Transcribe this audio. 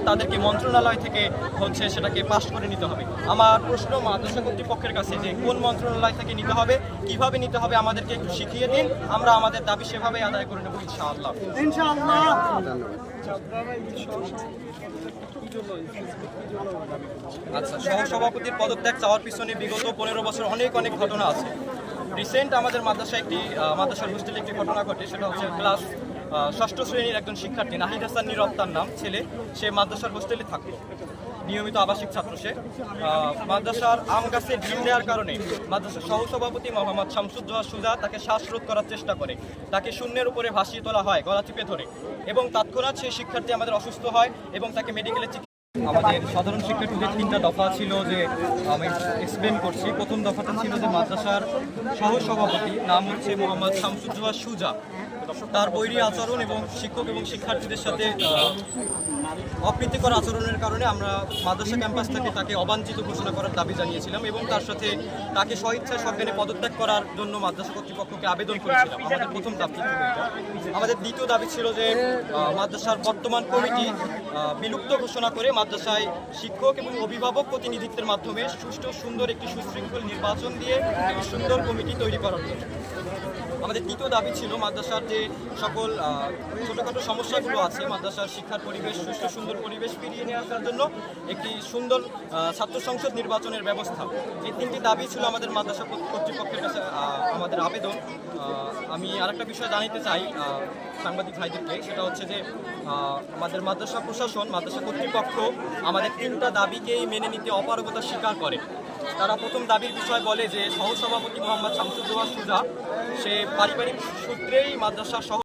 তাদেরকে মন্ত্রণালয় থেকে সেটাকে পাস করে নিতে হবে। আমার প্রশ্ন মাদ্রাসা কর্তৃপক্ষের কাছে যে কোন মন্ত্রণালয় থেকে নিতে হবে, কিভাবে নিতে হবে আমাদেরকে একটু শিখিয়ে দিন, আমরা আমাদের দাবি সেভাবে আদায় করে নেব ইনশাআল্লাহ। আচ্ছা, সহসভাপতির পদত্যাগ চাওয়ার পিছনে বিগত 15 বছর অনেক ঘটনা আছে। রিসেন্ট আমাদের মাদ্রাসার হোস্টেলে একটি ঘটনা ঘটে, সেটা হচ্ছে ক্লাস 6ষ্ঠ শ্রেণীর একজন শিক্ষার্থী নাহিদ হাসান নীরব তার নাম, ছেলে, সে মাদ্রাসার হোস্টেলে থাকতো, নিয়মিত আবাসিক ছাত্র সে। মাদ্রাসার আম গাছে ঢিল দেওয়ার কারণে মাদ্রাসার সহসভাপতি মোহাম্মদ শামসুজ্জোহা সুজা তাকে শ্বাসরোধ করার চেষ্টা করে, তাকে শূন্যের উপরে ভাসিয়ে তোলা হয় গলা চিপে ধরে, এবং তৎক্ষণাৎ সেই শিক্ষার্থী আমাদের অসুস্থ হয় এবং তাকে মেডিকেলে আমাদের সাধারণ শিক্ষার্থীদের 3টা দফা ছিল, যে আমি এক্সপ্লেন করছি। প্রথম দফাটা ছিল যে মাদ্রাসার সহসভাপতি নাম হচ্ছে মোহাম্মদ শামসুজ্জোহা সুজা, তার বৈরী আচরণ এবং শিক্ষক এবং শিক্ষার্থীদের সাথে অপ্রীতিকর আচরণের কারণে আমরা মাদ্রাসা ক্যাম্পাস থেকে তাকে অবাঞ্ছিত ঘোষণা করার দাবি জানিয়েছিলাম এবং তার সাথে তাকে স্বইচ্ছায় সজ্ঞানে পদত্যাগ করার জন্য মাদ্রাসা কর্তৃপক্ষকে আবেদন করেছিলাম। আমাদের প্রথম দাবি ছিল এটা। আমাদের দ্বিতীয় দাবি ছিল যে মাদ্রাসার বর্তমান কমিটি বিলুপ্ত ঘোষণা করে মাদ্রাসায় শিক্ষক এবং অভিভাবক প্রতিনিধিত্বের মাধ্যমে সুষ্ঠু সুন্দর একটি সুশৃঙ্খল নির্বাচন দিয়ে একটি সুন্দর কমিটি তৈরি করার জন্য। আমাদের তৃতীয় দাবি ছিল মাদ্রাসার যে সকল ছোটোখাটো সমস্যাগুলো আছে, মাদ্রাসার শিক্ষার পরিবেশ, সুষ্ঠু সুন্দর পরিবেশ ফিরিয়ে নিয়ে আসার জন্য একটি সুন্দর ছাত্র সংসদ নির্বাচনের ব্যবস্থা। এই 3টি দাবি ছিল আমাদের মাদ্রাসা কর্তৃপক্ষের কাছে আমাদের আবেদন। আমি আরেকটা বিষয় জানাতে চাই সাংবাদিক ভাইদেরকে, সেটা হচ্ছে যে আমাদের মাদ্রাসা প্রশাসন, মাদ্রাসা কর্তৃপক্ষ আমাদের 3টা দাবিকেই মেনে নিতে অপারগতা স্বীকার করে। তারা প্রথম দাবির বিষয় বলে যে সহসভাপতি মোহাম্মদ শামসুজ্জোহা সুজা সে পারিবারিক সূত্রেই মাদ্রাসা